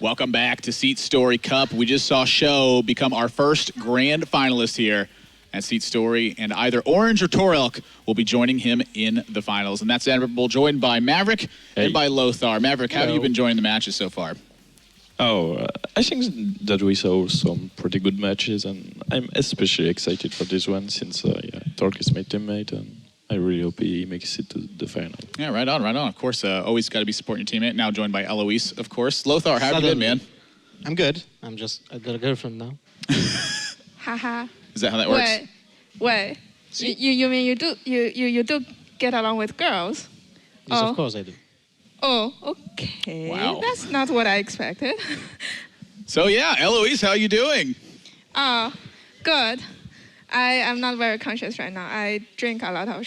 Welcome back to SeatStory Cup. We just saw Show become our first grand finalist here at SeatStory, and either Orange or Torlk will be joining him in the finals. And that's inevitable, joined by Maverick and by Lothar. Maverick, how have you been enjoying the matches so far? I think that we saw some pretty good matches, and I'm especially excited for this one since Torlk is my teammate, and I really hope he makes it to the final. Yeah, right on, right on. Of course, always got to be supporting your teammate. Now joined by Eloise, of course. Lothar, how have you been, man? I'm good. I got a girlfriend now. Haha. Is that how that works? Wait. You mean you do get along with girls? Yes, of course I do. Oh, okay. Wow. That's not what I expected. So yeah, Eloise, how you doing? Oh, good. I am not very conscious right now. I drink a lot of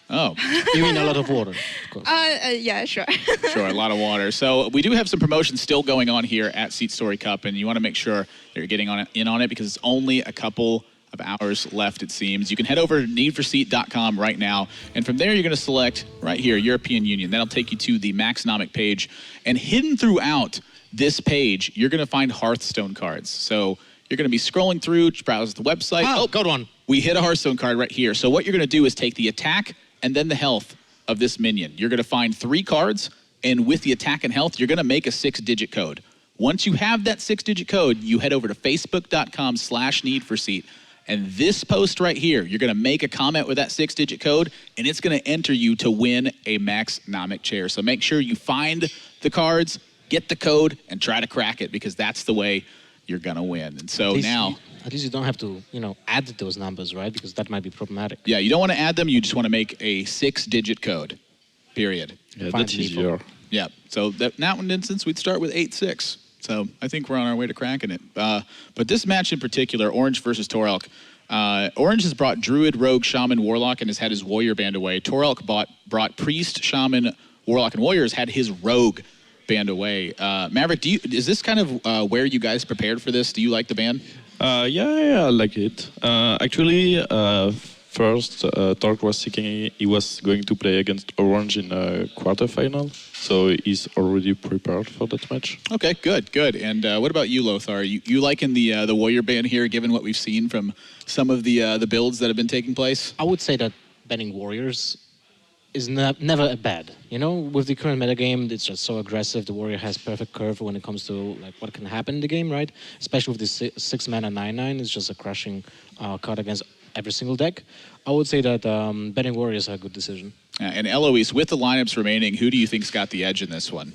Oh. You mean a lot of water, of course. Yeah, sure. Sure, a lot of water. So we do have some promotions still going on here at SeatStory Cup, and you want to make sure that you're getting in on it because it's only a couple of hours left, it seems. You can head over to needforseat.com right now, and from there you're going to select right here, European Union. That'll take you to the Maxnomic page, and hidden throughout this page, you're going to find Hearthstone cards. So you're going to be scrolling through, browse the website. Oh, good one. We hit a Hearthstone card right here. So what you're going to do is take the attack and then the health of this minion. You're going to find 3 cards, and with the attack and health, you're going to make a 6-digit code. Once you have that 6-digit code, you head over to facebook.com/needforseat. And this post right here, you're going to make a comment with that 6-digit code, and it's going to enter you to win a Maxnomic chair. So make sure you find the cards, get the code, and try to crack it, because that's the way you're going to win. And so now... At least you don't have to, add those numbers, right? Because that might be problematic. Yeah, you don't want to add them. You just want to make a 6-digit code, period. Yeah, that's easier. Yeah, so that one instance, we'd start with 8-6. So I think we're on our way to cracking it. But this match in particular, Orange versus Torlk, Orange has brought Druid, Rogue, Shaman, Warlock, and has had his Warrior band away. Torlk brought Priest, Shaman, Warlock, and Warriors, had his Rogue band away. Maverick, is this kind of where you guys prepared for this? Do you like the band? Yeah, I like it. Actually, first, Torlk was thinking he was going to play against Orange in a quarterfinal, so he's already prepared for that match. Okay, good. And what about you, Lothar? You liking the Warrior band here, given what we've seen from some of the builds that have been taking place? I would say that banning Warriors is never a bad. With the current metagame, it's just so aggressive. The Warrior has perfect curve when it comes to what can happen in the game, right? Especially with the 6-mana 9/9, it's just a crushing card against every single deck. I would say that banning Warriors are a good decision. And Eloise, with the lineups remaining, who do you think's got the edge in this one?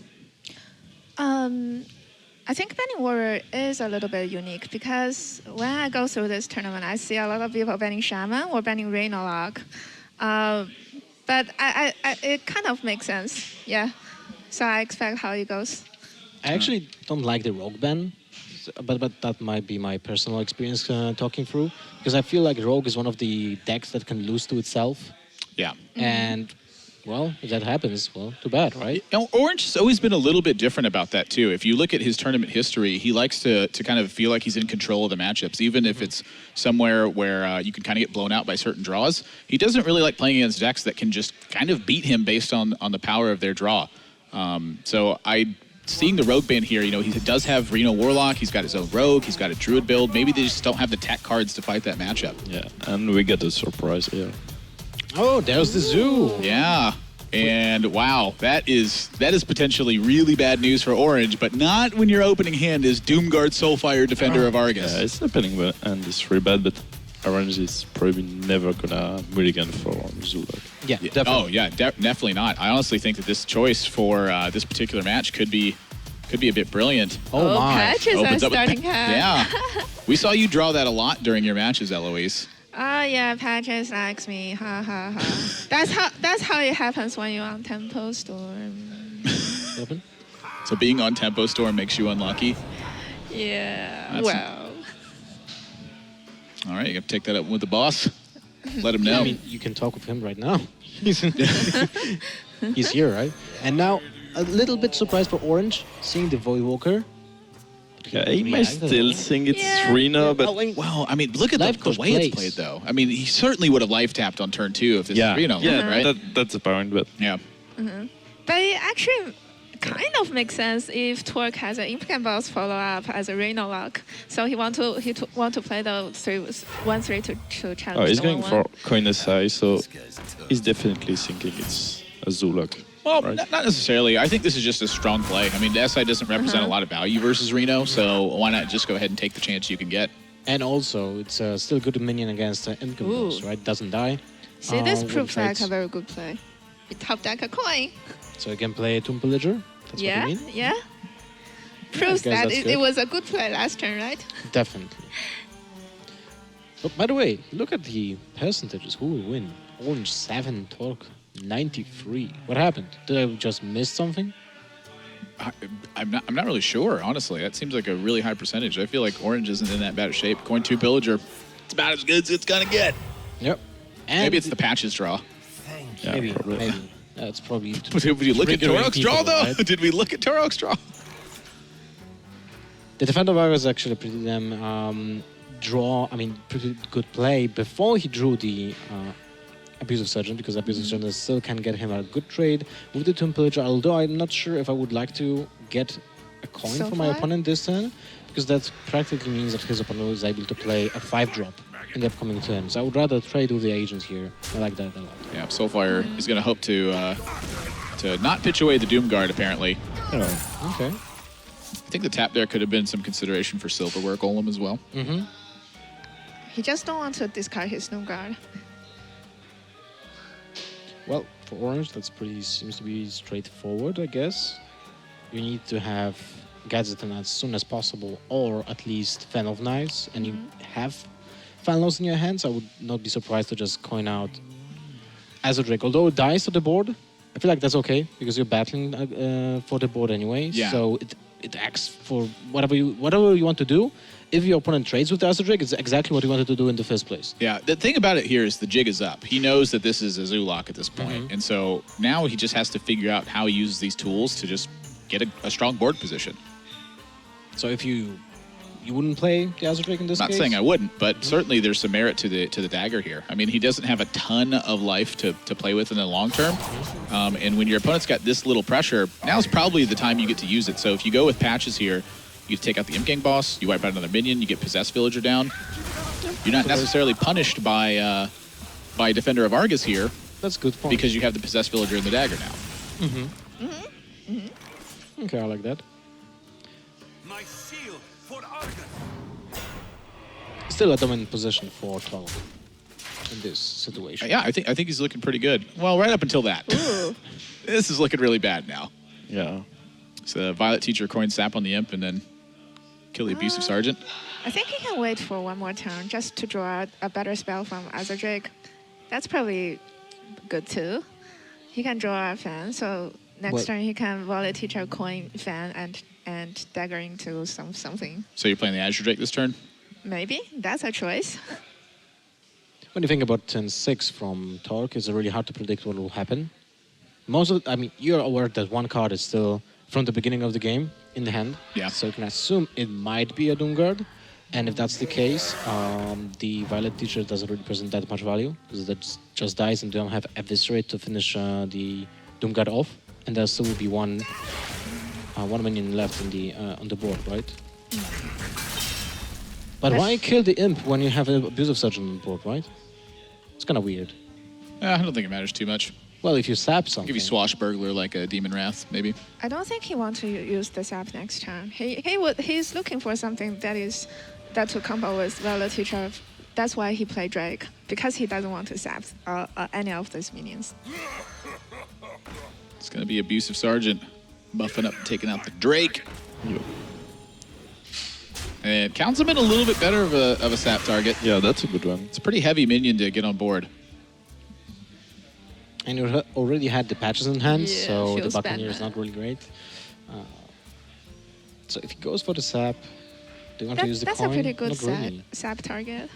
I think banning Warrior is a little bit unique because when I go through this tournament, I see a lot of people banning Shaman or banning Raynalock. But it kind of makes sense, yeah. So I expect how it goes. I actually don't like the Rogue ban, but that might be my personal experience talking through, because I feel like Rogue is one of the decks that can lose to itself. Yeah. And, well, if that happens, well, too bad, right? Orange has always been a little bit different about that, too. If you look at his tournament history, he likes to kind of feel like he's in control of the matchups, even if it's somewhere where you can kind of get blown out by certain draws. He doesn't really like playing against decks that can just kind of beat him based on the power of their draw. So seeing the Rogue ban here, he does have Reno Warlock, he's got his own Rogue, he's got a Druid build. Maybe they just don't have the tech cards to fight that matchup. Yeah, and we get a surprise here. Oh, there's the zoo. Yeah, and wow, that is potentially really bad news for Orange, but not when your opening hand is Doomguard Soulfire, Defender of Argus. Yeah, it's happening, and it's really bad, but Orange is probably never gonna mulligan for Zulak. Yeah, definitely. Oh, yeah, definitely not. I honestly think that this choice for this particular match could be a bit brilliant. Oh my. Patches are starting hand. Yeah. We saw you draw that a lot during your matches, Eloise. Yeah, Patches likes me. Ha ha ha. That's how it happens when you're on Tempo Storm. So being on Tempo Storm makes you unlucky? Yeah. All right, you have to take that up with the boss. Let him know. I mean, you can talk with him right now. He's here, right? And now, a little bit surprised for Orange, seeing the Voidwalker. Yeah, he might still think it's Reno, but... Well, I mean, look at the way it's played, though. I mean, he certainly would have life-tapped on turn 2 if this is Reno, yeah, right? That's a point, but... Yeah. But it actually kind of makes sense if Torlk has an Imp boss follow up as a Reno lock. So he want to play the 1/3 to challenge. Oh, he's the going 1/1. for coin SI, so he's definitely thinking it's a Zulak. Well, right? not necessarily. I think this is just a strong play. I mean, the SI doesn't represent a lot of value versus Reno, so why not just go ahead and take the chance you can get? And also, it's still good minion against Income boss, right? Doesn't die. See, this with proves like trades. a very good play. You top deck a coin. So you can play Tomb Pillager. That's Yeah, what you mean? yeah. Proves guess that that's it good. was a good play last turn, right? Definitely. But by the way, look at the percentages. Who will win? Orange 7, Torlk 93. What happened? Did I just miss something? I'm not really sure, honestly. That seems like a really high percentage. I feel like Orange isn't in that bad of shape. Coin 2 Pillager, it's about as good as it's gonna get. Yep. And Maybe it's the patches draw. Yeah, maybe. probably. Maybe. That's probably. But did we look at triggering Torok's draw, people, though? right? Did we look at Torok's draw? The Defender was actually a pretty damn pretty good play before he drew the Abusive Surgeon, because Abusive Surgeon still can get him a good trade with the Tomb Pillager, although I'm not sure if I would like to get a coin So for my far? opponent this turn, because that practically means that his opponent is able to play a 5-drop in the upcoming turn. So I would rather trade with the agent here. I like that a lot. Yeah, Soulfire is going to hope to not pitch away the Doomguard, apparently. Yeah. Okay. I think the tap there could have been some consideration for Silverware Golem as well. Mm-hmm. He just don't want to discard his no guard. Well, for Orange, that's seems to be straightforward, I guess. You need to have Gazetton as soon as possible, or at least Fan of Knives, and you have Fanlos in your hands. I would not be surprised to just coin out Azadric. Although it dies to the board, I feel like that's okay, because you're battling for the board anyway. Yeah. So it acts for whatever you want to do. If your opponent trades with the Azadric, it's exactly what you wanted to do in the first place. Yeah, the thing about it here is the jig is up. He knows that this is a Zulak at this point, and so now he just has to figure out how he uses these tools to just get a strong board position. So if you wouldn't play the Azadric in this Not case? saying I wouldn't, but certainly there's some merit to the dagger here. I mean, he doesn't have a ton of life to play with in the long term, and when your opponent's got this little pressure, now's probably the time you get to use it. So if you go with patches here, you take out the Imp Gang boss, you wipe out another minion, you get Possessed Villager down. You're not necessarily punished by Defender of Argus here That's a good point. because you have the Possessed Villager and the dagger now. Okay, I like that. My seal for Argus. Still a dominant position for Torlk in this situation. Yeah, I think he's looking pretty good. Well, right up until that. Ooh. This is looking really bad now. Yeah. So Violet Teacher coin sap on the Imp and then kill the Abusive Sergeant. I think he can wait for one more turn just to draw a better spell from Azadric. That's probably good too. He can draw a fan, so next Well- turn he can Violet Teacher coin fan and dagger into something. So you're playing the Azure Drake this turn? Maybe that's a choice. When you think about turn 6 from Torlk, it's really hard to predict what will happen. You're aware that one card is still from the beginning of the game in the hand. Yeah. So you can assume it might be a Doomguard. And if that's the case, the Violet Teacher doesn't really present that much value, because that just dies and you don't have Eviscerate to finish the Doomguard off. And there still will be one minion left in the on the board, right? But why kill the Imp when you have an Abusive Surgeon on the board, right? It's kind of weird. I don't think it matters too much. Well, if you sap something... Give you Swashbuckler like a Demon Wrath, maybe. I don't think he wants to use the sap next turn. He's looking for something that to combo with Violet Teacher. That's why he played Drake, because he doesn't want to sap any of these minions. It's going to be Abusive Sergeant buffing up and taking out the Drake. Yep. And counts him in a little bit better of a sap target. Yeah, that's a good one. It's a pretty heavy minion to get on board. And you already had the patches in hand, Yeah, so the feels Buccaneer bad, is man. not really great. So if he goes for the sap, do you want to use the That's coin? a pretty good Not really. sap target.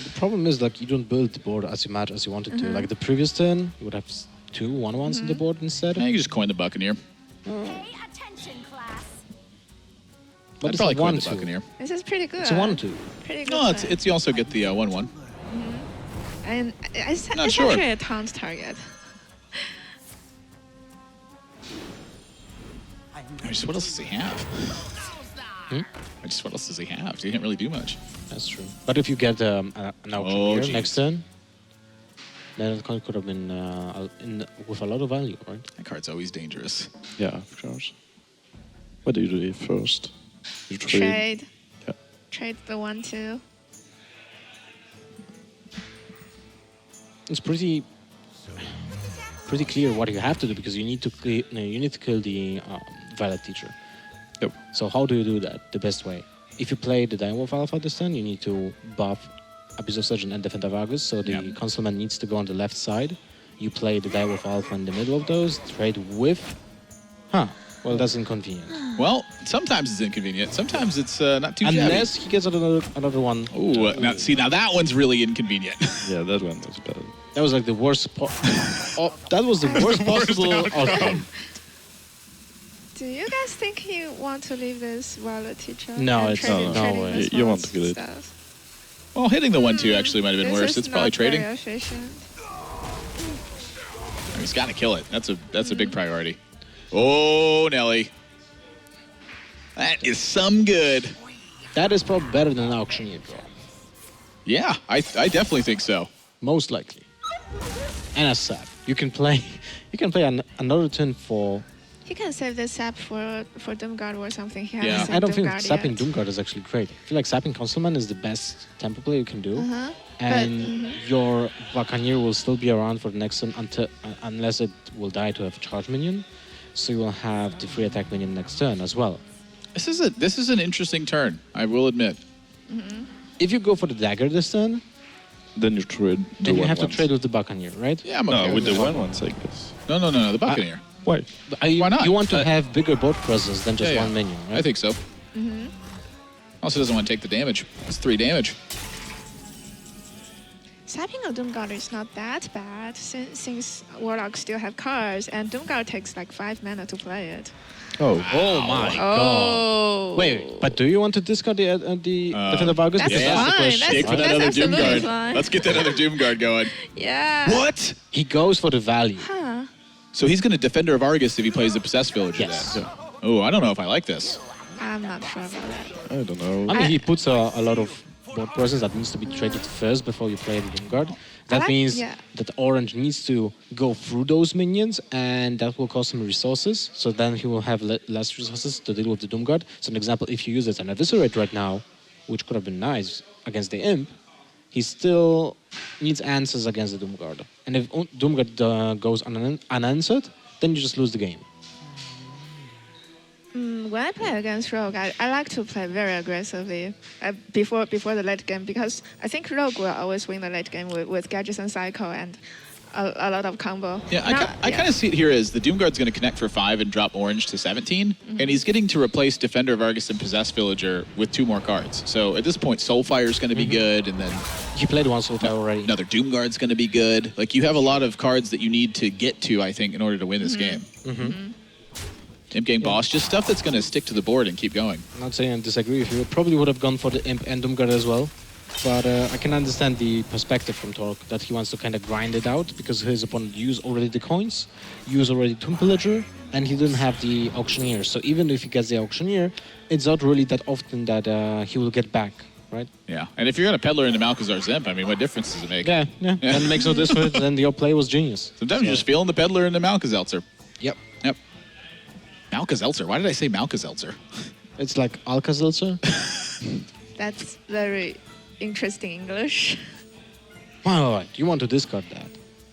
The problem is, like, you don't build the board as much as you wanted to. Like the previous turn, you would have 2 1/1s on the board instead. Yeah, you can just coin the Buccaneer. Pay attention, class. But I'd it's probably a coin 1/2. the Buccaneer. This is pretty good. It's a 1/2. Pretty good. No, play. it's you also get the 1/1. And it's Not sure. actually a taunt target. I What else does he have? What else does he have? He didn't really do much. That's true. But if you get an auctioneer geez. next turn, then it could have been with a lot of value, right? That card's always dangerous. Yeah, of course. What do you do first? You trade. Trade. Yeah. Trade the 1/2. It's pretty clear what you have to do because you need to kill the Violet Teacher. Yep. So how do you do that the best way? If you play the Direwolf Alpha this turn, you need to buff Abyss of Surgeon and Defender of Argus, so the Consulman needs to go on the left side. You play the Direwolf Alpha in the middle of those, trade with... Well, that's inconvenient. Well, sometimes it's inconvenient. Sometimes it's not too shabby. Unless he gets another one. Ooh, now that one's really inconvenient. Yeah, that one was bad. That was like the worst... that was the worst possible outcome. Do you guys think he want to leave this Violet Teacher? No, and it's trading no way. this You one want to kill it. stuff? Well, hitting the 1/2 actually might have been This worse. is It's probably not trading. very efficient. He's got to kill it. That's a big priority. Oh, Nelly. That is some good. That is probably better than an auctioneer draw. Yeah, I definitely think so. Most likely. And a sap. You can play another turn for... He can save this sap for Doomguard or something. He Yeah. hasn't saved I don't think Doomguard sapping yet. Doomguard is actually great. I feel like sapping Consulman is the best tempo play you can do. Uh-huh. And your Buccaneer will still be around for the next turn unless it will die to have a charge minion. So you will have the free attack minion next turn as well. This is an interesting turn, I will admit. If you go for the dagger this turn, Then you trade the then you one have to ones. trade with the Buccaneer, right? Yeah, I'm okay No, with the that. 1/1, I guess. No, the Buccaneer. Why? Why not? You want to have bigger board presence than just Yeah, one minion, right? I think so. Also doesn't want to take the damage. It's 3 damage. Sapping a Doomguard is not that bad since Warlocks still have cards and Doomguard takes like 5 mana to play it. Oh. Oh my god. Oh. Wait, but do you want to discard the Defender of Argus? That's Because fine. the question, Take for right? that That's other absolutely Doomguard. fine. Let's get that other Doomguard going. Yeah. What? He goes for the value. Huh. So he's going to Defender of Argus if he plays the Possessed Villager Yes. then. Oh, I don't know if I like this. I'm not sure about that. I don't know. I mean, he puts a lot of board presence that needs to be traded first before you play the Doomguard. That like- means yeah. that Orange needs to go through those minions, and that will cost him resources. So then he will have less resources to deal with the Doomguard. So, an example, if you use it and Eviscerate right now, which could have been nice against the Imp, he still needs answers against the Doomguard. And if Doomguard goes unanswered, then you just lose the game. When I play against Rogue, I like to play very aggressively before the late game because I think Rogue will always win the late game with gadgets and cycle and a lot of combo. Yeah, Now- I kind of see it here as the Doomguard's going to connect for 5 and drop Orange to 17, and he's getting to replace Defender of Argus and Possessed Villager with 2 more cards. So at this point, Soulfire's going to be good, and then He played one Soulfire already. another Doomguard's going to be good. Like, you have a lot of cards that you need to get to, I think, in order to win this game. Imp Gang Boss, just stuff that's going to stick to the board and keep going. I'm not saying I disagree with you. Probably would have gone for the Imp and Doomguard as well. But I can understand the perspective from Torlk that he wants to kind of grind it out because his opponent used already the coins, used already Tomb Pillager, and he didn't have the Auctioneer. So even if he gets the Auctioneer, it's not really that often that he will get back, right? Yeah, and if you're going to Peddler into Malchazar's Imp, I mean, what difference does it make? Yeah. Then it makes no difference. Then your play was genius. Sometimes you're just feeling the Peddler into Malchazeltzer. Yep. Yep. Malchazeltzer. Why did I say Malchazeltzer? It's like Alka-Seltzer. That's very interesting English. Wow, you want to discard that?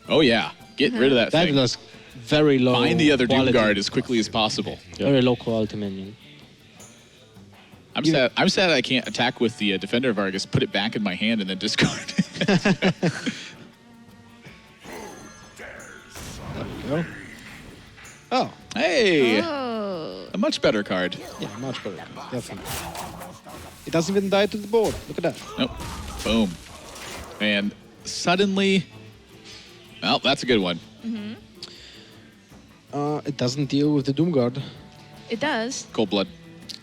Oh, yeah. Get rid of that That thing. was very low. Find the other quality. Doomguard as quickly as possible. Very low quality minion. I'm sad I can't attack with the Defender of Argus, put it back in my hand, and then discard it. Go. Oh, Hey! Oh. A much better card. yeah, much better. Definitely. It doesn't even die to the board. Look at that. Nope. Boom. And suddenly... Well, that's a good one. It doesn't deal with the Doomguard. It does. Cold Blood.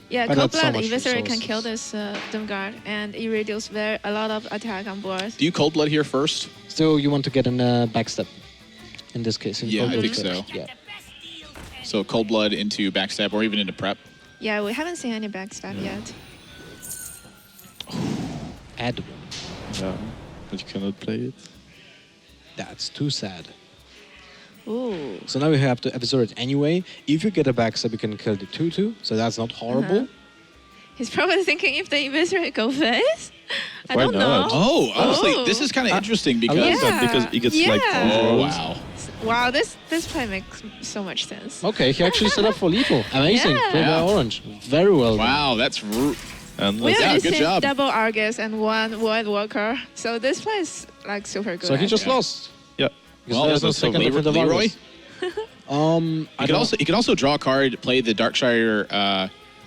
Yeah, But Cold that's so Blood much Eviscerate can resources. kill this Doomguard and it reduces a lot of attack on board. Do you Cold Blood here first? Still, you want to get an backstep. In this case, in Yeah, Cold I Blood think so. first. Yeah. So Cold Blood into backstab or even into prep. Yeah, we haven't seen any backstab yet. Add. Yeah, but you cannot play it. That's too sad. Ooh. So now we have to eviscerate anyway. If you get a backstab, you can kill the 2/2. So that's not horrible. He's probably thinking if they eviscerate, go first. I Why don't not? know. Oh, honestly, Oh. this is kind of interesting I because. like that Yeah. because he gets like Yeah. two Oh, rolls. wow. Wow, this play makes so much sense. Okay, he actually set up for lethal. Amazing. Yeah. Played by Yeah. Orange. Very well done. Wow, that's. And We Yeah, already good seen job. double Argus and one Void Walker, so this play is like super good. So he I just think. lost. yeah, Because Well, there's no so second Leroy- defensive Leroy? Argus. He can also draw a card, play the Darkshire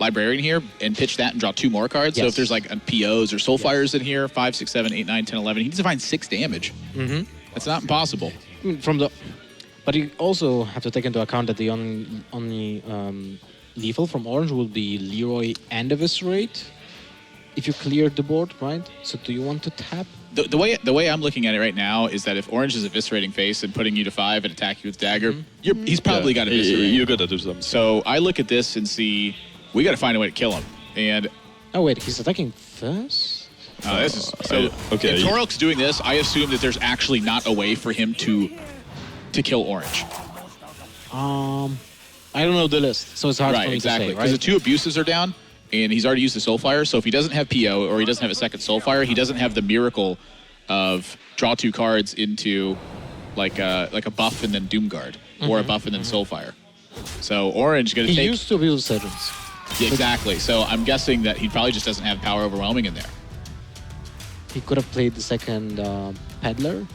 Librarian here, and pitch that and draw 2 more cards. So Yes. if there's like POs or Soulfires in here, 5, 6, 7, 8, 9, 10, 11, he needs to find 6 damage. Mm-hmm. That's not impossible. But you also have to take into account that the only lethal from Orange will be Leroy and Eviscerate. If you cleared the board, right? So do you want to tap? The way I'm looking at it right now is that if Orange is eviscerating face and putting you to 5 and attack you with dagger, he's probably got to eviscerate. You gotta do something. So I look at this and see we got to find a way to kill him. And Oh wait, he's attacking first? this is so. okay. If Torlk's doing this, I assume that there's actually not a way for him to kill Orange. I don't know the list, so it's hard for Right, me exactly. to say, Because right? the 2 abuses are down, and he's already used the Soulfire. So if he doesn't have PO or he doesn't have a second Soulfire, he doesn't have the miracle of draw 2 cards into like a buff and then Doomguard or a buff and then Soulfire. So Orange going to He take used to abuse Surgeons. Yeah, exactly. So I'm guessing that he probably just doesn't have power overwhelming in there. He could have played the second Peddler.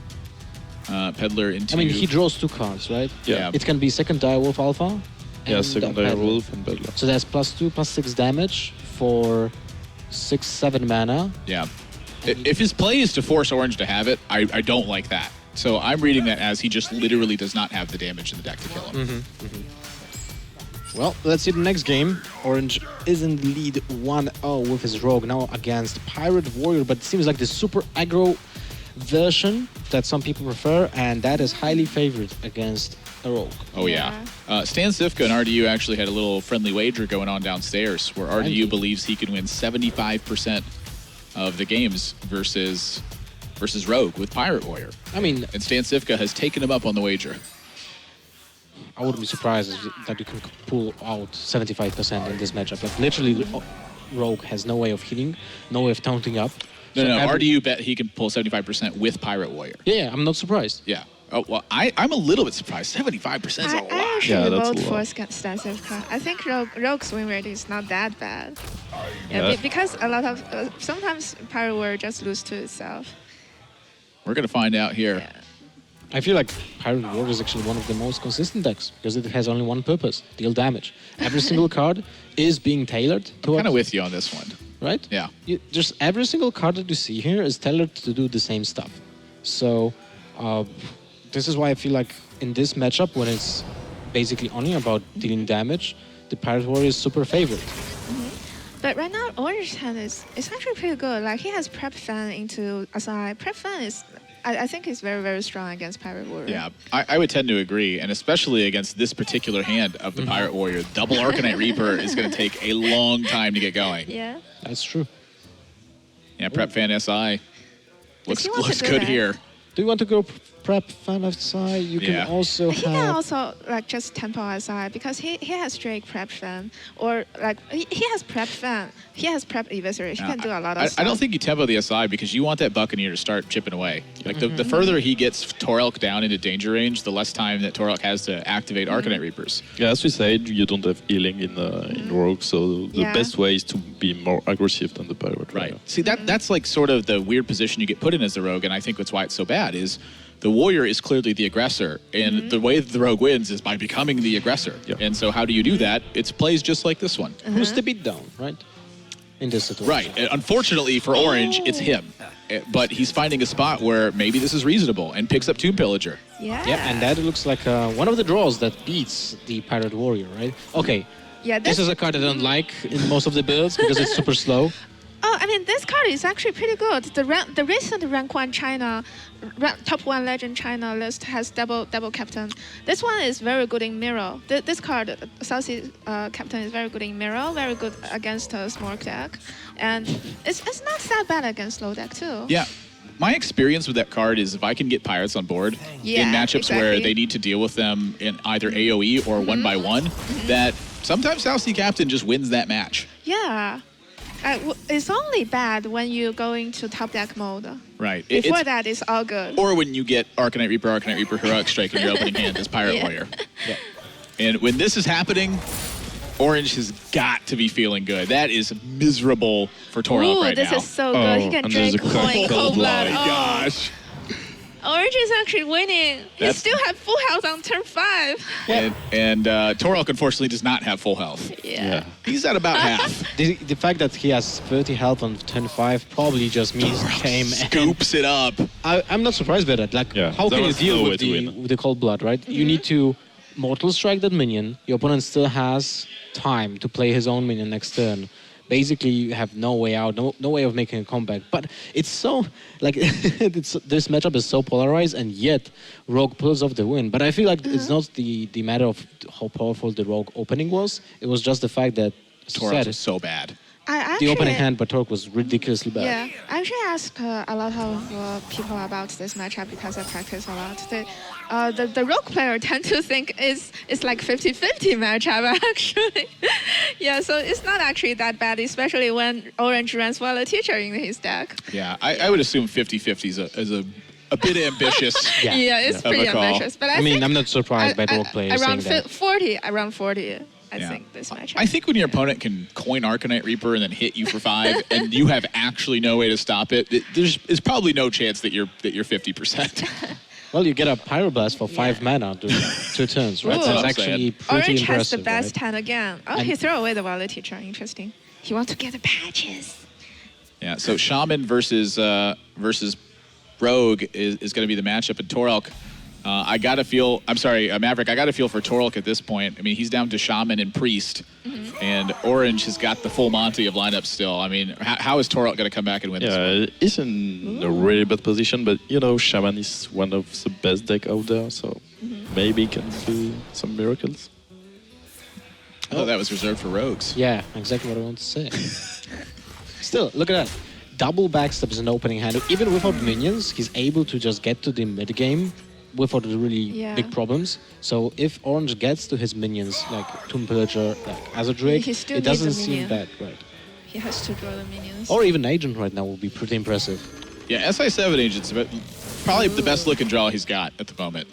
Peddler into. I mean, he draws 2 cards, right? Yeah. It can be second Direwolf Alpha. Yeah, and secondary Peddler. wolf and Bedlam. So that's +2, +6 damage for 6, 7 mana. Yeah. If his play is to force Orange to have it, I don't like that. So I'm reading that as he just literally does not have the damage in the deck to kill him. Well, let's see the next game. Orange is in the lead 1-0 with his Rogue now against Pirate Warrior, but it seems like the super aggro version that some people prefer, and that is highly favored against a Rogue. Oh, yeah. Stan Sifka and RDU actually had a little friendly wager going on downstairs where RDU believes he can win 75% of the games versus Rogue with Pirate Warrior. I mean, And Stan Sifka has taken him up on the wager. I wouldn't be surprised that you can pull out 75% in this matchup. Like, literally, Rogue has no way of healing, no way of taunting up. No, So every- RDU bet he can pull 75% with Pirate Warrior. Yeah, I'm not surprised. Yeah. Oh, well, I'm a little bit surprised. 75% is a lot. I actually Yeah, that's vote a for lot. Stansifka. I think Rogue's win rate is not that bad. Yeah. Because a lot of sometimes Pirate Warrior just lose to itself. We're going to find out here. Yeah. I feel like Pirate Warrior is actually one of the most consistent decks because it has only one purpose: deal damage. Every single card is being tailored to Kind of with you on this one. right? Yeah. Just every single card that you see here is tailored to do the same stuff. So this is why I feel like in this matchup, when it's basically only about dealing damage, the Pirate Warrior is super favored. But right now, Orange hand is actually pretty good. Like he has Prep Fan into Asai. Prep Fan is, I think, is very, very strong against Pirate Warrior. Yeah, I would tend to agree, and especially against this particular hand of the Pirate Warrior. Double Arcanite Reaper is going to take a long time to get going. Yeah. That's true. Yeah, Prep Fan SI looks he want to looks do good that? here. Do you want to go Prep Fan SI? You Yeah. can also He can have... also like just tempo aside because he has Drake Prep Fan or like he has Prep Fan. He has Prep Eviscerate. He can do a lot of I stuff. don't think you tempo the SI because you want that Buccaneer to start chipping away. Like the further he gets Torlk down into danger range, the less time that Torlk has to activate Arcanite Reapers. Yeah, as we said, you don't have healing in Rogue, so the Yeah. best way is to be more aggressive than the Pirate. Right. Warrior. See, that's like sort of the weird position you get put in as the rogue, and I think that's why it's so bad is the warrior is clearly the aggressor, and the way that the rogue wins is by becoming the aggressor. Yep. And so how do you do that? It's plays just like this one. Who's the beatdown, right? In this situation. Right. And unfortunately for Orange, it's him. But he's finding a spot where maybe this is reasonable and picks up Tomb Pillager. Yeah. Yeah, and that looks like one of the draws that beats the Pirate Warrior, right? Okay, Yeah. this is a card I don't like in most of the builds because it's super slow. Oh, I mean, this card is actually pretty good. The recent rank 1 China, top 1 legend China list has double captain. This one is very good in mirror. This card, Southsea captain, is very good in mirror, very good against a small deck. And it's not that bad against low deck, too. Yeah. My experience with that card is if I can get Pirates on board in matchups where they need to deal with them in either AoE or 1x1, that sometimes Southsea Captain just wins that match. Yeah. It's only bad when you go into top deck mode. Right. Before that, it's all good. Or when you get Arcanite Reaper, Heroic Strike in your opening hand as Pirate Warrior. Yeah. And when this is happening, Orange has got to be feeling good. That is miserable for Torlk right this now. is so good. He can and drink there's a coin, cold blood. Oh my gosh. Orange is actually winning. He still had full health on turn 5. And Torlk, unfortunately, does not have full health. Yeah. He's at about half. The fact that he has 30 health on turn 5 probably just means he came and Scoops it up. I'm not surprised by that. Like, how there can you was deal no way with to win. the cold blood, right? You need to mortal strike that minion. Your opponent still has time to play his own minion next turn. Basically, you have no way out, no way of making a comeback. But it's so, like, this matchup is so polarized, and yet Rogue pulls off the win. But I feel like it's not the matter of how powerful the Rogue opening was. It was just the fact that Torlk was so bad. the opening hand by Torlk was ridiculously bad. Yeah, I actually asked a lot of people about this matchup because I practice a lot. The Rogue player tend to think it's like 50-50 matchup actually. Yeah, so it's not actually that bad, especially when Orange runs well a teacher in his deck. Yeah, I would assume 50-50 is a bit ambitious. Yeah, it's pretty Of a call. ambitious. But I mean, think I'm not surprised by Rogue players around saying that. 40. I Yeah. think this matchup. I think when your opponent can coin Arcanite Reaper and then hit you for 5, and you have actually no way to stop it, there's probably no chance that you're 50%. Well, you get a Pyroblast for 5 mana to 2 turns, right? Ooh. So That's it's what I'm actually saying. pretty Orange impressive. has the best right? hand again. Oh, And- he threw away the Wallet Teacher. Interesting. He wants to get the patches. Yeah, so Shaman versus Rogue is going to be the matchup, and Torlk. Maverick, I got to feel for Torlk at this point. I mean, he's down to Shaman and Priest, and Orange has got the full Monty of lineups still. I mean, how is Torlk going to come back and win this one? Yeah, he's in a really bad position, but Shaman is one of the best deck out there, so maybe he can do some miracles. Oh, that was reserved for Rogues. Yeah, exactly what I want to say. Still, look at that. Double backstab is an opening hand. Even without minions, he's able to just get to the mid game without the really big problems. So if Orange gets to his minions, like Tomb Pillager, like Azure He still it needs a doesn't seem minion. bad, right? He has to draw the minions. Or even Agent right now will be pretty impressive. Yeah, SI7 Agent's probably the best looking draw he's got at the moment.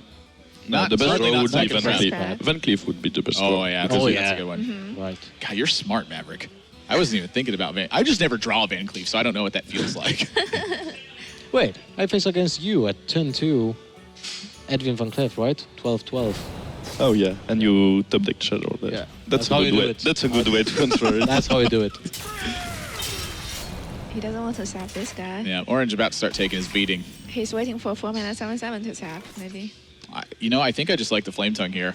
The best certainly draw not would be second Van round. Cleef. Bad. Van Cleef would be the best Oh, draw. yeah, Oh, that's yeah. a good one. Right. God, you're smart, Maverick. I wasn't even thinking about I just never draw Van Cleef, so I don't know what that feels like. Wait, I face against you at turn 2. Edwin Van Cleef, right? 12-12. Oh yeah, and you top deck shadow that. Yeah. That's how a you good do way. it. That's a good way to answer it. That's how you do it. He doesn't want to sap this guy. Yeah, Orange about to start taking his beating. He's waiting for 4 mana 7/7 to sap, maybe. I think I just like the Flame Tongue here.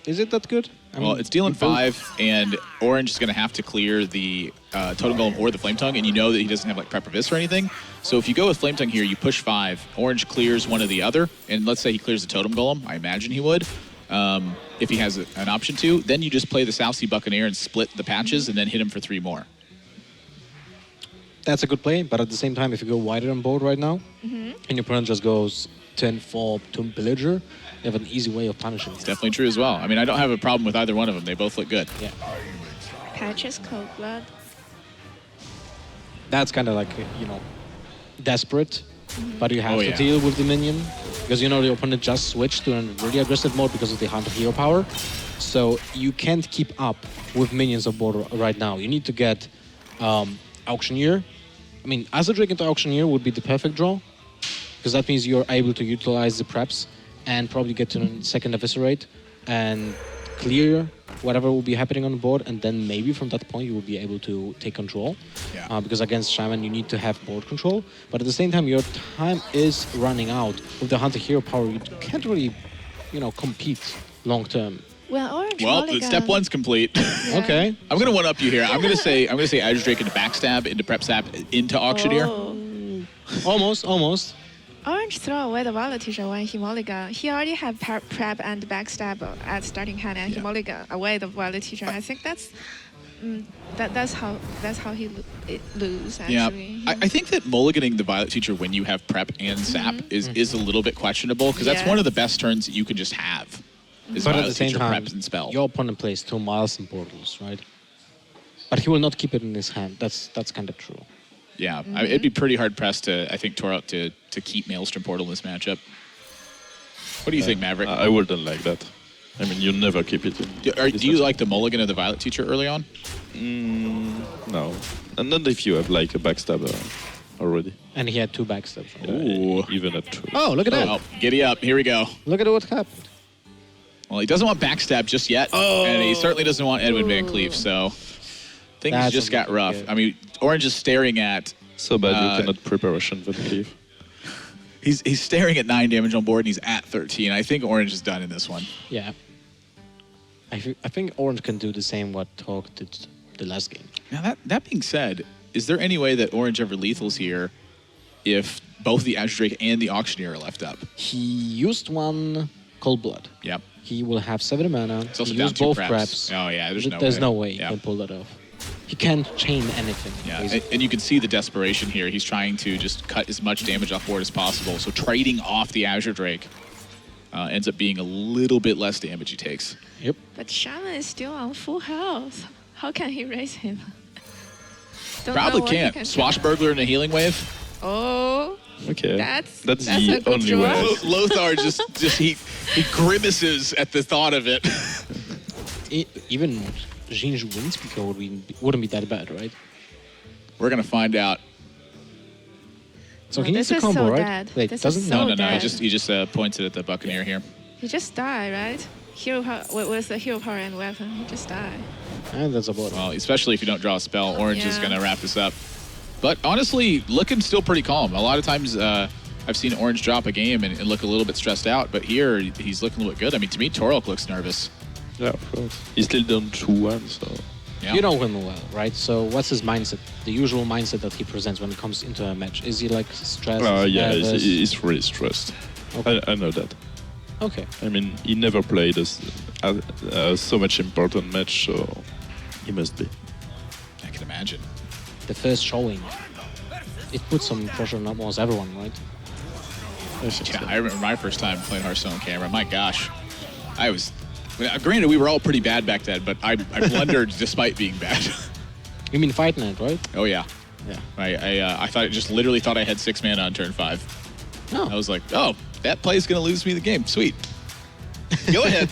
Is it that good? I Well, mean, it's dealing you both- 5, and Orange is going to have to clear the Totem Golem or the Flame Tongue, and you know that he doesn't have like Prep Abyss or anything. So if you go with Flame Tongue here, you push 5, Orange clears one or the other, and let's say he clears the Totem Golem, I imagine he would, if he has an option to, then you just play the Southsea Buccaneer and split the patches and then hit him for 3 more. That's a good play, but at the same time, if you go wider on board right now, and your opponent just goes 10-4 Tomb Pillager, you have an easy way of punishing it. Definitely true as well. I mean, I don't have a problem with either one of them. They both look good. Yeah. Patches, Cold Blood. That's kind of like, desperate, but you have Oh, to yeah. deal with the minion, because the opponent just switched to a really aggressive mode because of the Hunter Hero power. So you can't keep up with minions on board right now. You need to get Auctioneer. I mean, Azure into Auctioneer would be the perfect draw, because that means you're able to utilize the preps and probably get to a second Eviscerate and clear whatever will be happening on the board, and then maybe from that point you will be able to take control. Yeah. Because against Shaman you need to have board control, but at the same time your time is running out. With the Hunter Hero power, you can't really, compete long term Well, Orange Well, Mulligan. step one's complete. Yeah. Okay. I'm gonna one up you here. I'm gonna say Azure Drake into Backstab, into Prep Sap, into Auctioneer. Oh. Almost. Orange throw away the Violet teacher when he mulligan. He already had prep and backstab at starting hand, and he Yeah. mulligan away the Violet teacher. I think that's how he lose Yeah, actually. I think that mulliganing the Violet Teacher when you have Prep and Sap is a little bit questionable because that's Yeah. one of the best turns that you can just have. Is But at Violet the same Teacher, time, Preps, and Spell. your opponent plays 2 miles and portals, right? But he will not keep it in his hand. That's kind of true. Yeah, it'd be pretty hard pressed I think, Torlk to keep Maelstrom Portal in this matchup. What do you think, Maverick? I wouldn't like that. I mean, you never keep it in. Do you like the mulligan of the Violet Teacher early on? No. And not if you have like a backstabber already. And he had 2 backstabs. Right? Ooh. Even at 2. Oh, look at that. Oh, giddy up. Here we go. Look at what happened. Well, he doesn't want Backstab just yet. And he certainly doesn't want Edwin Van Cleef, so things That's just got not rough. good. I mean, Orange is staring at... So bad you cannot preparation for the cleave. He's staring at 9 damage on board, and he's at 13. I think Orange is done in this one. Yeah. I think Orange can do the same what Torlk did the last game. Now, that being said, is there any way that Orange ever lethals here if both the Azure Drake and the Auctioneer are left up? He used 1 Cold Blood. Yep. He will have 7 mana. It's also He down used 2 both preps. preps. Oh, yeah, there's no way. There's no way he Yeah. can pull that off. He can't chain anything. Yeah, basically. and you can see the desperation here. He's trying to just cut as much damage off board as possible. So trading off the Azure Drake ends up being a little bit less damage he takes. Yep. But Shaman is still on full health. How can he raise him? Don't know Probably what he can't. can do. Swashbuckler in a healing wave. Oh, Okay. That's the a good only draw. way. Lothar just he grimaces at the thought of it. Even Jinju Windspeaker wouldn't be that bad, right? We're gonna find out. So No, he needs this a is combo, so right? dead. Wait, This is doesn't so No, no, no. dead. He just points it at the Buccaneer here. he just died, right? Hero power, with the hero power and weapon, he just died. And that's about it. Well, especially if you don't draw a spell, Orange is Yeah. gonna wrap this up. But honestly, looking still pretty calm. A lot of times I've seen Orange drop a game and look a little bit stressed out, but here he's looking a little bit good. I mean, to me, Torlk looks nervous. Yeah, of course. He's still down 2-1, so... Yeah. You know him well, right? So what's his mindset? The usual mindset that he presents when it comes into a match. Is he like stressed? yeah, nervous? he's really stressed. Okay. I know that. Okay. I mean, he never played so much important match, so he must be. I can imagine. The first showing. It puts some pressure on almost everyone, right? I think Yeah, so. I remember my first time playing Hearthstone on camera. My gosh, I was. Granted, we were all pretty bad back then, but I blundered despite being bad. You mean Fight Night, right? Oh yeah, Yeah. I just thought I had 6 mana on turn 5. No. I was like, oh, that play's gonna lose me the game. Sweet. Go ahead.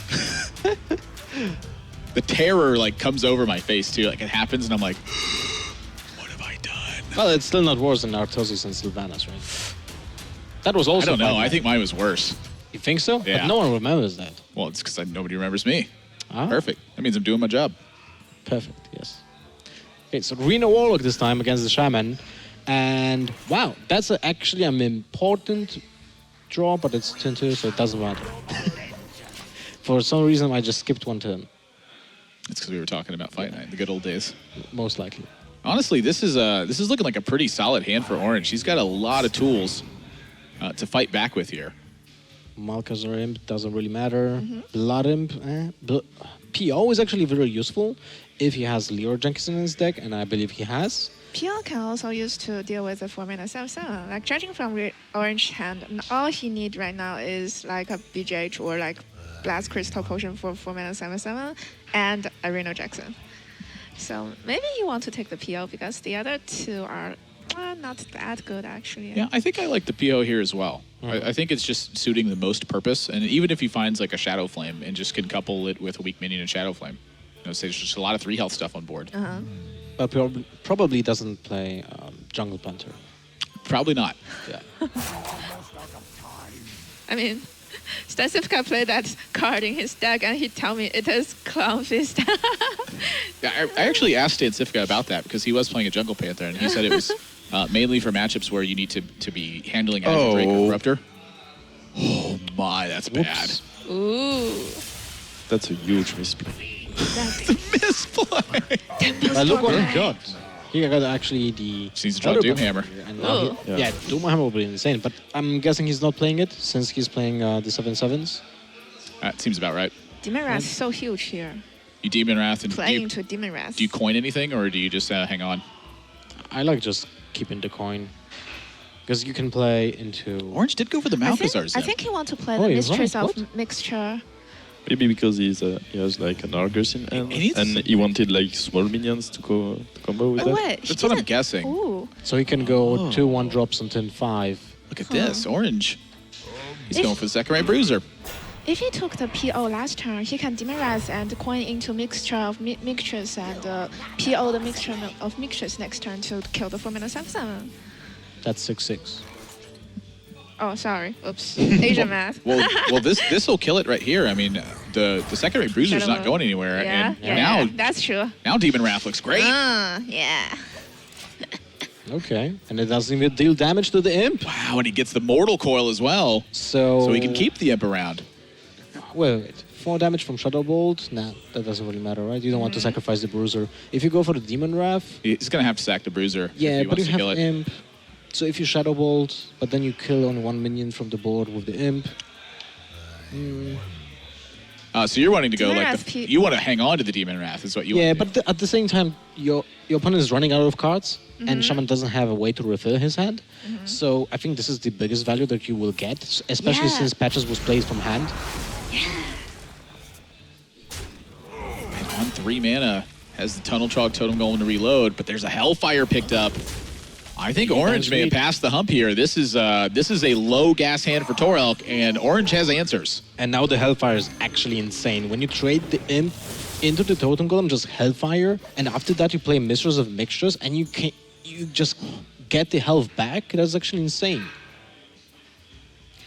The terror like comes over my face too. Like it happens, and I'm like, what have I done? Well, it's still not worse than Artosis and Sylvanas, right? That was I also don't know. Fight I Night. think mine was worse. You think so? Yeah. But no one remembers that. Well, it's because nobody remembers me. Ah, Perfect. That means I'm doing my job. Perfect, yes. Okay, so Reno Warlock this time against the Shaman. And wow, that's actually an important draw, but it's turn 2, so it doesn't matter. For some reason, I just skipped 1 turn, It's because we were talking about Fight Night, the good old days. most likely. Honestly, this is looking like a pretty solid hand for Orange. He's got a lot of tools to fight back with here. Malkazar Imp doesn't really matter. Blood Imp, PO is actually very useful if he has Leor Jenkins in his deck, and I believe he has. PL can also use to deal with the 4-mana 7/7. Like judging from Orange hand, all he need right now is like a BGH or like Blast Crystal Potion for 4-mana 7/7 and a Reno Jackson. So maybe you want to take the PO because the other two are not that good actually. Yeah, I think I like the PO here as well. I think it's just suiting the most purpose. And even if he finds like a Shadow Flame and just can couple it with a weak minion and Shadow Flame, say there's just a lot of 3 health stuff on board. But probably doesn't play Jungle Panther. Probably not. Yeah. I mean, Stancifka played that card in his deck and he told me it is Clown Fist. I actually asked Stancifka about that because he was playing a Jungle Panther and he said it was mainly for matchups where you need to be handling Azure Drake or Oh. Corruptor. Oh my, that's bad. Whoops. Ooh. That's a huge misplay. Misplay. But look what he got. He got actually the... Just needs to draw Other Doomhammer. button, and now Ooh. yeah, Doomhammer will be insane. But I'm guessing he's not playing it since he's playing the 7/7s. That seems about right. Demon Wrath is so huge here. You Demon Wrath, and do Playing you, to Demon Wrath. do you coin anything, or do you just hang on? I like just keeping the coin. Because you can play into... Orange did go for the Malcazar I Zip. think he wants to play Oh, the he's Mistress right. of What? Mixture. Maybe because he has like an Argus in hand, He needs- and he wanted like small minions to combo with Oh, that. wait. That's what I'm guessing. Ooh. So he can go 2/1 drops on turn 5. Look at this, Orange. He's If- going for the second right bruiser. If he took the PO last turn, he can Demon Wrath and coin into Mixture of Mixtures and PO the Mixture of Mixtures next turn to kill the 4-mana 7/7. That's 6/6. Oh, sorry. Oops. Asian math. Well, this will kill it right here. I mean, the second right bruiser's Shadow not going anywhere, Yeah, and yeah, now that's true. now Demon Wrath looks great. Yeah. Okay. And it doesn't even deal damage to the imp. Wow, and he gets the Mortal Coil as well, So so he can keep the imp around. Wait. 4 damage from Shadow Bolt? Nah, that doesn't really matter, right? You don't want to sacrifice the Bruiser. If you go for the Demon Wrath, He's gonna have to sack the bruiser if yeah, he but wants you to have kill it. Imp. So if you Shadow Bolt, but then you kill only 1 minion from the board with the Imp. So you're wanting to go Demon like Wrath P- you want to hang on to the Demon Wrath is what you Yeah, want. but at the same time, your opponent is running out of cards, and Shaman doesn't have a way to refill his hand. So I think this is the biggest value that you will get, especially Yeah. since Patches was played from hand. And on 3 mana has the Tunnel Trog Totem Golem to reload, but there's a Hellfire picked up. I think Orange may have passed the hump here. This is a low gas hand for Torlk, and Orange has answers. And now the Hellfire is actually insane. When you trade the Imp into the Totem Golem, just Hellfire, and after that you play Mistress of Mixtures, and you just get the health back. That's actually insane.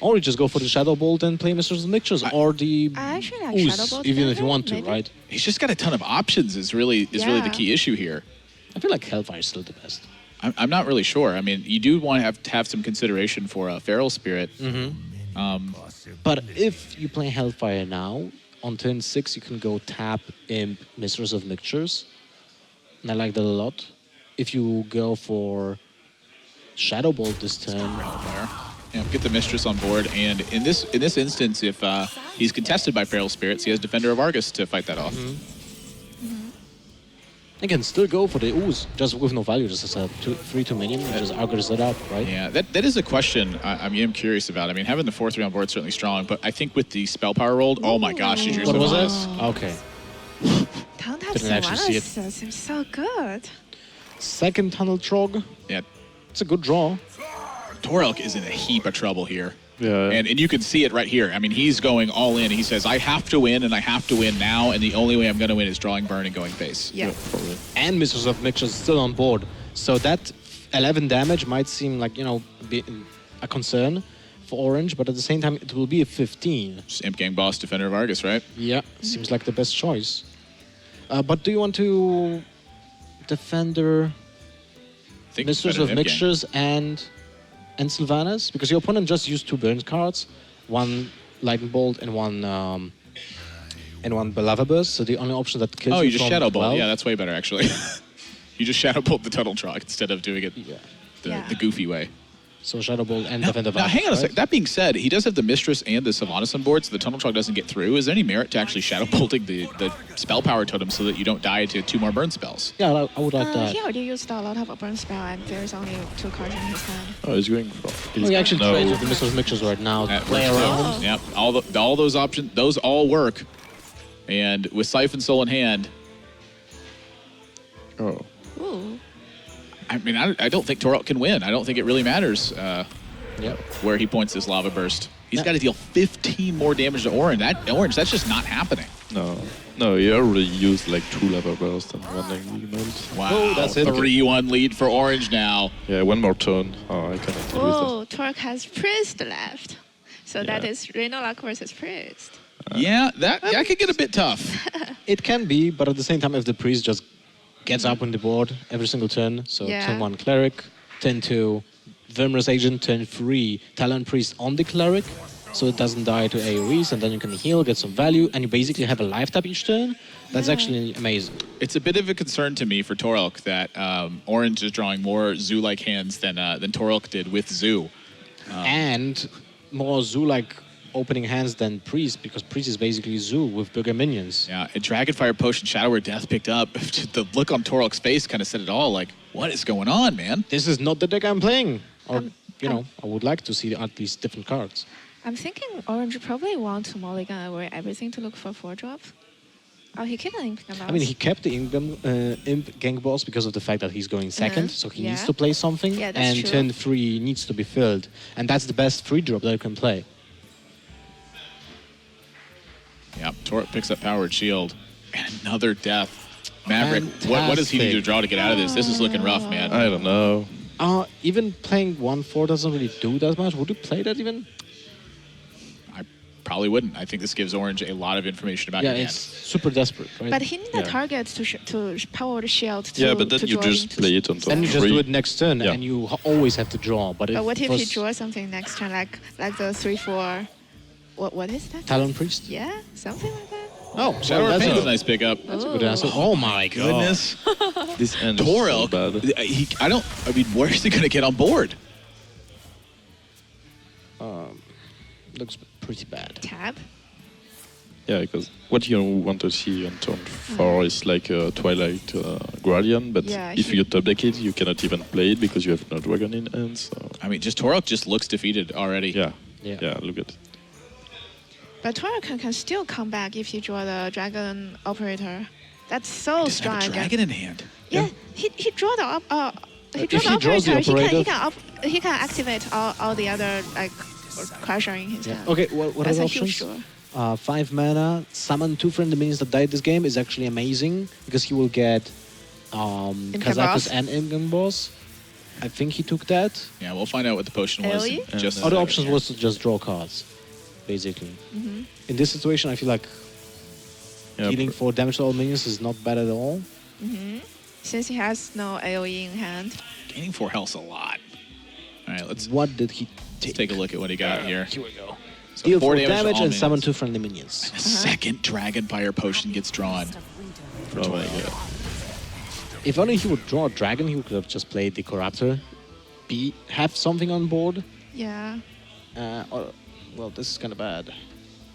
Or you just go for the Shadow Bolt and play Mistress of Mixtures, or the I actually like Ooze, Shadow Bolt even if you better, want to, maybe. right? He's just got a ton of options. Is really the Yeah. key issue here. I feel like Hellfire is still the best. I'm not really sure. I mean, you do want to have some consideration for a Feral Spirit. But if you play Hellfire now, on turn 6 you can go tap Imp, Mistress of Mixtures. And I like that a lot. If you go for Shadow Bolt this turn, Hellfire. Yeah, get the Mistress on board, and in this instance, if he's contested by Feral Spirits, he has Defender of Argus to fight that off. you can still go for the Ooze, just with no value, just as a 3/2 minion, and just Argus it up, right? Yeah, that is a question I am curious about. I mean, having the 4/3 on board is certainly strong, but I think with the spell power rolled, oh my gosh, did you What was that? Sylvanas. Okay. Don't have Didn't actually see it. Sylvanas seems so good. Second Tunnel Trog. Yeah, It's a good draw. Torlk is in a heap of trouble here. Yeah. And you can see it right here. I mean, he's going all in. He says, I have to win, and I have to win now, and the only way I'm going to win is drawing burn and going face. Yeah. Probably. And Mistress of Mixtures is still on board. So that 11 damage might seem like, a concern for Orange, but at the same time, it will be a 15. Just Imp Gang Boss, Defender of Argus, right? Yeah, seems like the best choice. But do you want to Defender, I think Mistress better of than Imp Gang. Mixtures, and Sylvanas? Because your opponent just used 2 burn cards, 1 Lightning Bolt and one Lava Burst. So the only option that kills Oh, you you just from Shadow Bolt. 12 Yeah, that's way better, actually. You just Shadow Bolt the Tunnel Trog instead of doing it Yeah. Yeah. the goofy way. So Shadow Bolt and Now, Defender of now hang on a Argus, sec. right? That being said, he does have the Mistress and the Sylvanas on board, so the Tunnel Trog doesn't get through. Is there any merit to actually Shadow Bolting the spell power totem so that you don't die to 2 more burn spells? Yeah, I would like that. He already used a lot of a burn spell, and there's only 2 cards in his hand. Oh, he's going for. Oh, he actually trades with the Mistress of Mixtures right now to That play works too. around. Yep, all those options, those all work. And with Siphon Soul in hand, Oh. Ooh. I mean, I don't think Torlk can win. I don't think it really matters Yep. where he points this Lava Burst. He's Yeah. got to deal 15 more damage to Orange. That's just not happening. No, he already used like 2 Lava Burst and 1 Angry Melt. Wow, Oh, that's it. 3-1 lead for Orange now. Yeah, 1 more turn. Oh, I cannot deal with Oh, Torque has Priest left. So that Yeah. is Reynolak versus Priest. Yeah, that could get a bit tough. It can be, but at the same time, if the priest just gets up on the board every single turn, so Yeah. turn 1 Cleric, turn 2 Vermer's Agent, turn 3 Talon Priest on the Cleric, so it doesn't die to AoEs, and then you can heal, get some value, and you basically have a life tap each turn. That's actually amazing. It's a bit of a concern to me for Torlk that Orange is drawing more Zoo-like hands than Torlk did with Zoo. And more Zoo-like opening hands than Priest, because Priest is basically Zoo with bigger minions. Yeah, and Dragonfire Potion Shadow where Death picked up. The look on Torlk's face kind of said it all. Like, what is going on, man? This is not the deck I'm playing. Or, I would like to see at least different cards. I'm thinking Orange probably want to mulligan away everything to look for 4-drop. Oh, he kept an Imp Gang Boss. I mean, he kept the Imp Gang Boss because of the fact that he's going second, so he needs Yeah. to play something. Yeah, that's and true. turn 3 needs to be filled. And that's the best free drop that you can play. Yeah, Torlk picks up Powered Shield. And another Death. Maverick, what does he need to draw to get out of this? This is looking rough, man. I don't know. Even playing 1-4 doesn't really do that much. Would you play that even? I probably wouldn't. I think this gives Orange a lot of information about Yeah, your it's hand. super desperate, right? But he need a Yeah. target to power the shield to Yeah, but then to you draw just into play it on top then you just 3. do it next turn, Yeah. and you always have to draw. But But what if was he draws something next turn, like the 3-4? What is that? Talon Priest? Yeah, something like that. Oh, Shadow well, Pain that's is a nice pickup. That's a good answer. Oh my god. Goodness. This end is so Torlk, bad. where is he going to get on board? Looks pretty bad. Tab. Yeah, because what you want to see on turn 4 is like a Twilight Guardian, but Yeah, if you top deck it, you cannot even play it because you have no dragon in hand. So Torlk just looks defeated already. yeah, Yeah. yeah, look at it. But Torlk can still come back if you draw the dragon operator. That's so Doesn't strong. have a dragon in hand. Yeah, he draw the he If he draws the operator- he can activate all the other like crusher in his hand. Okay, what That's are the a huge options? draw. 5 mana, summon 2 friendly minions that died this game is actually amazing because he will get Kazakus Boss. and Imgan Boss. I think he took that. Yeah, we'll find out what the potion was. AoE? in just a Other second options here. was to just draw cards, basically. In this situation, I feel like Yeah, dealing 4 damage to all minions is not bad at all. Since he has no AoE in hand. Gaining 4 health a lot. All right, let's What did he take a look at what he got here. Here we go. So Deal 4 4 damage to all and summon minions. 2 friendly minions. A second Dragonfire potion gets drawn. For Oh my Torlk. god. If only he would draw a dragon, he could have just played the Corruptor. Have something on board. Yeah. Well, this is kind of bad.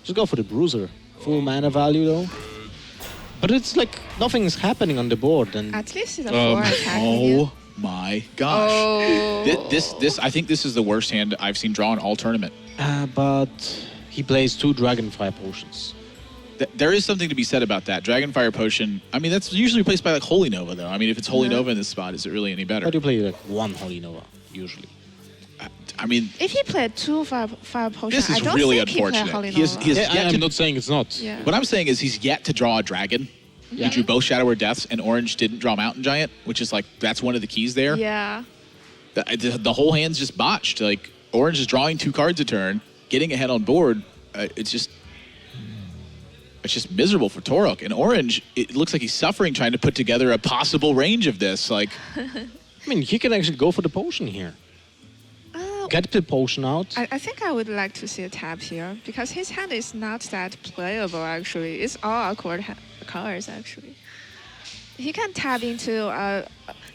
Just go for the Bruiser. Full mana value, though. But it's like nothing's happening on the board. And At least it's a 4 attacking you. Oh my gosh. Oh. This I think this is the worst hand I've seen drawn all tournament. but he plays 2 Dragonfire potions. There is something to be said about that. Dragonfire potion, I mean, that's usually replaced by like Holy Nova, though. I mean, if it's Holy Nova in this spot, is it really any better? But you play like 1 Holy Nova, usually. I mean, If he played 2 fire potions, this is I don't really think he played unfortunate. Holy He has- Nova. he has- Yeah, yet I'm to- not saying it's not. Yeah. what I'm saying is he's yet to draw a dragon. He drew both Shadow Deaths, and Orange didn't draw Mountain Giant, which is like, that's one of the keys there. Yeah. The whole hand's just botched. Like, Orange is drawing 2 cards a turn, getting ahead on board. It's just miserable for Torlk. And Orange, it looks like he's suffering trying to put together a possible range of this. Like, I mean, he can actually go for the potion here. Get the potion out. I think I would like to see a tap here because his hand is not that playable actually. It's all awkward cards actually. He can tap into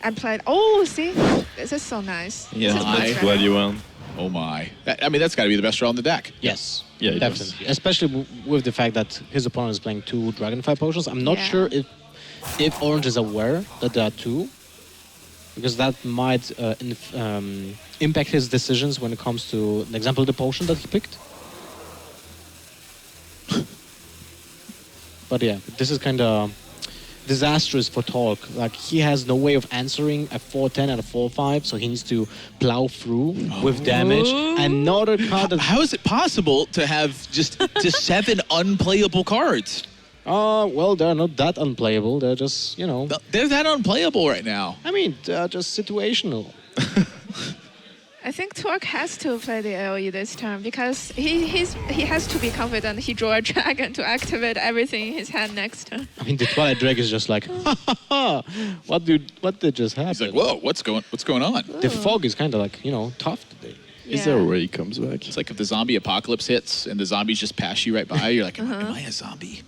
and play. Oh, see, this is so nice. Yeah, This is much that's better. what you want. oh my. I mean, that's got to be the best draw on the deck. Yes. Yeah, it does. definitely. Especially with the fact that his opponent is playing 2 Dragonfire potions. I'm not Yeah. sure if Orange is aware that there are 2, because that might impact his decisions when it comes to, an example, the potion that he picked. But yeah, this is kind of disastrous for Torlk. Like, he has no way of answering a 4-10 and a 4-5, so he needs to plow through with damage. Another card that... How is it possible to have just 7 unplayable cards? Well, they're not that unplayable. They're just, They're that unplayable right now. I mean, they're just situational. I think Torlk has to play the AoE this turn because he has to be confident he draw a dragon to activate everything in his hand next turn. I mean, the Twilight Drake is just like, ha ha ha! What did just happen? He's like, whoa, what's going on? The fog is kind of like, tough today. Is there a way he comes back? It's like if the zombie apocalypse hits and the zombies just pass you right by, you're like, am I a zombie?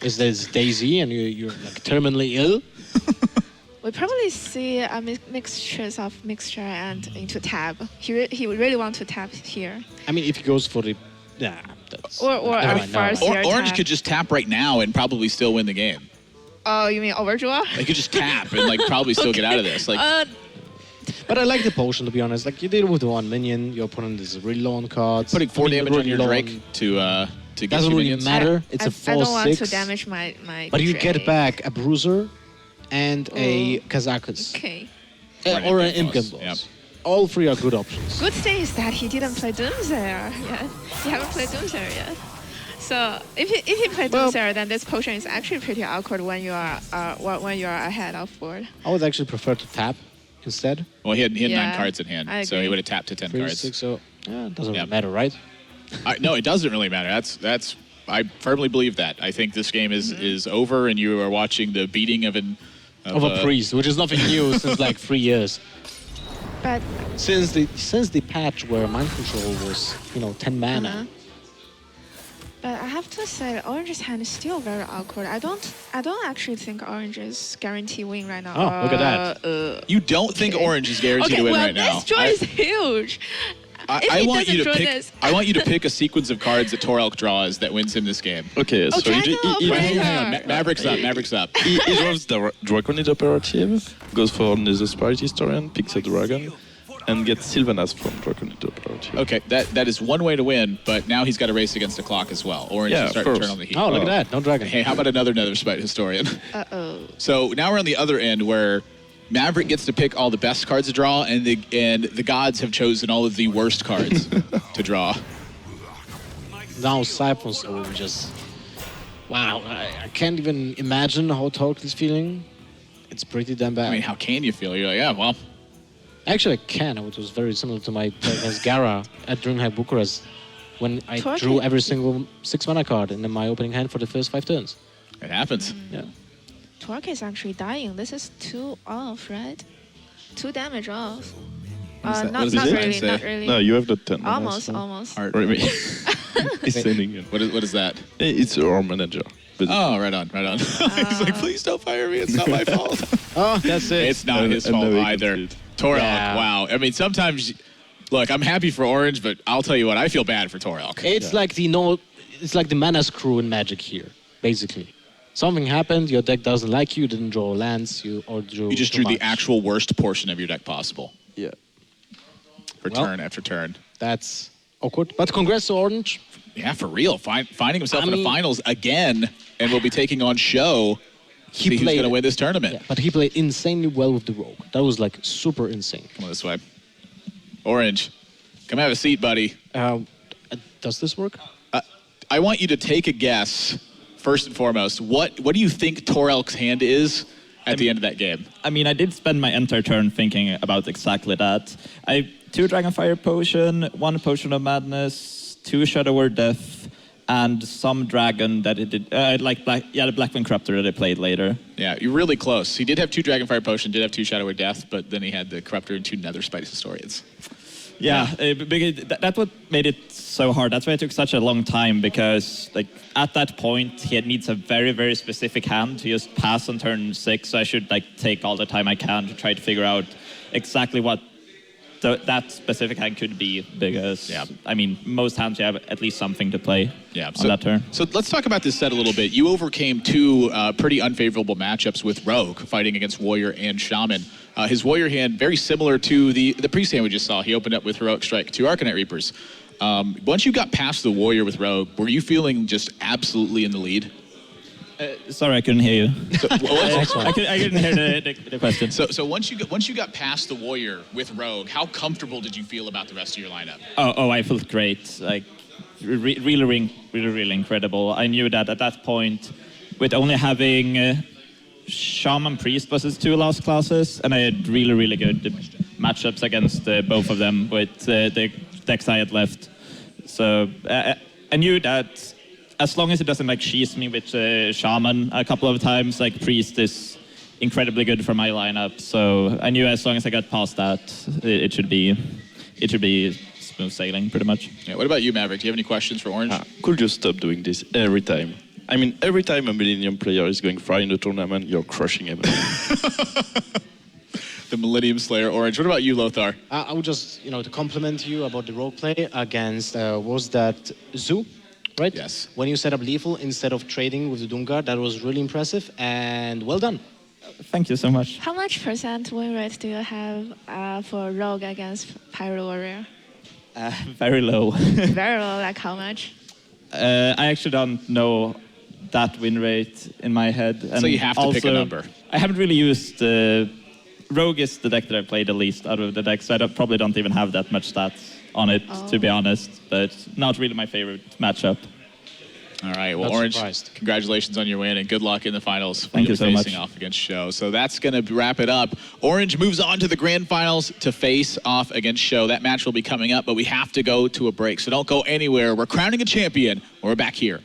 Is there's Daisy and you're like terminally ill? We probably see a mixture and into tab. He would really want to tap here. I mean, if he goes for the... Yeah, that's... Or never a mind, never mind. Farseer Orange tap. could just tap right now and probably still win the game. Oh, you mean overdraw? They could just tap and like probably still get out of this. Like, But I like the potion, to be honest. Like, you did it with one minion, your opponent is really low on cards. putting 4 damage on your low Drake to get Doesn't you really minions. matter. It's a I don't 4/6. want to damage my But you Drake. get back a Bruiser and a Kazakus. Okay. Or an Imp Imp Boss, Boss. All three are good options. Good thing is that he didn't play Doomsayer yet. He haven't played Doomsayer yet. So if he played Doomsayer, then this potion is actually pretty awkward when you are ahead of board. I would actually prefer to tap instead. Well, he had 9 Yeah, cards in hand, I so he agree. would have tapped to 10 3, cards. 6, so yeah, it doesn't Yeah. really matter, right? No, it doesn't really matter. That's I firmly believe that. I think this game is over, and you are watching the beating of Of a priest, which is nothing new since like 3 years. But Since the patch where mind control was, 10 mana. But I have to say, Orange's hand is still very awkward. I don't actually think Orange is guarantee win right now. Oh, look at that. You don't think Okay. Orange is guaranteed Okay, to win well, right now? this draw is huge. If I he want you doesn't to draw pick. this- I want you to pick a sequence of cards that Torlk draws that wins him this game. Okay, so Dragon Operator. Hang on, Maverick's up. Maverick's up. he draws the Draconid Operative, goes for Nether Sprite Historian, picks a dragon, and gets Sylvanas from Draconid Operative. Okay, that is one way to win, but now he's got to race against the clock as well. Orange Yeah, is of starting to course. turn on the heat. Oh, look at that. No dragon. Hey, how about another Nether Spite Historian? Uh-oh. So now we're on the other end where Maverick gets to pick all the best cards to draw, and the gods have chosen all of the worst cards to draw. Now Siphons will just... Wow, I can't even imagine how Torlk is feeling. It's pretty damn bad. I mean, how can you feel? You're like, yeah, well, Actually, I can, which was very similar to my play against Gara at DreamHack Bucharest when I Torlk drew is- every single 6 mana card in my opening hand for the first 5 turns. it happens. Yeah. Torque is actually dying. This is 2 off, right? 2 damage off. that? What Not, does not this really, say? not really. No, you have the 10. Almost, almost. Heart. Or maybe he's sending it. What is that? It's our manager. But Oh, right on, right on. He's like, please don't fire me. It's not my fault. Oh, that's it. It's not And- his and fault now he either. can see it. Torlk, Yeah. wow. I mean, sometimes, look, I'm happy for Orange, but I'll tell you what, I feel bad for Torlk. It's like the mana screw in Magic here, basically. Something happened, your deck doesn't like you, didn't draw lands, you You just drew the actual worst portion of your deck possible yeah. for Well- turn after turn. That's awkward. But congrats to Orange. Yeah, for real. Finding himself I in the mean- finals again, and will be taking on Show. See who's going to win this tournament. Yeah, but he played insanely well with the Rogue. That was like super insane. Come on this way. Orange, come have a seat, buddy. Does this work? I want you to take a guess, first and foremost. What do you think Torelk's hand is at the end of that game? I mean, I did spend my entire turn thinking about exactly that. I 2 Dragonfire Potion, 1 Potion of Madness, 2 Shadow Word Death, and some dragon that it did, the Blackwing Corruptor that I played later. Yeah, you're really close. He did have 2 Dragonfire Potion, did have 2 Shadow of Death, but then he had the Corruptor and 2 Nether Spite Historians. Yeah, that's what made it so hard. That's why it took such a long time, because like at that point he needs a very, very specific hand to just pass on turn 6. So I should like take all the time I can to try to figure out exactly what that specific hand could be, because I mean, most hands you have at least something to play on that turn. So let's talk about this set a little bit. You overcame 2 pretty unfavorable matchups with Rogue, fighting against Warrior and Shaman. His Warrior hand, very similar to the pre-stand we just saw. He opened up with Heroic Strike, 2 Arcanite Reapers. Once you got past the Warrior with Rogue, were you feeling just absolutely in the lead? Sorry, I couldn't hear you. So, I couldn't hear the question. So once you got past the Warrior with Rogue, how comfortable did you feel about the rest of your lineup? Oh, I felt great. Like, really incredible. I knew that at that point, with only having Shaman Priest was his 2 last classes, and I had really good matchups against both of them with the decks I had left. So I knew that as long as it doesn't like cheese me with Shaman a couple of times, like Priest is incredibly good for my lineup. So I knew as long as I got past that, it should be smooth sailing, pretty much. Yeah, what about you, Maverick? Do you have any questions for Orange? Could you stop doing this every time? I mean, every time a Millennium player is going far in the tournament, you're crushing him. The Millennium Slayer, Orange. What about you, Lothar? I would just, to compliment you about the role play against, was that Zoo, right? Yes. When you set up lethal instead of trading with the Doomguard, that was really impressive, and well done. Thank you so much. How much % win rate do you have for Rogue against Pyro Warrior? Very low. Very low, like how much? I actually don't know that win rate in my head. And So you have to pick a also, number. I haven't really used Rogue is the deck that I played the least out of the decks, so I probably don't even have that much stats on it, to be honest. But not really my favorite matchup. All right, well, Not Orange, surprised. congratulations on your win and good luck in the finals. Thank you so much. Facing off against Show. So that's going to wrap it up. Orange moves on to the grand finals to face off against Show. That match will be coming up, but we have to go to a break. So don't go anywhere. We're crowning a champion. We're back here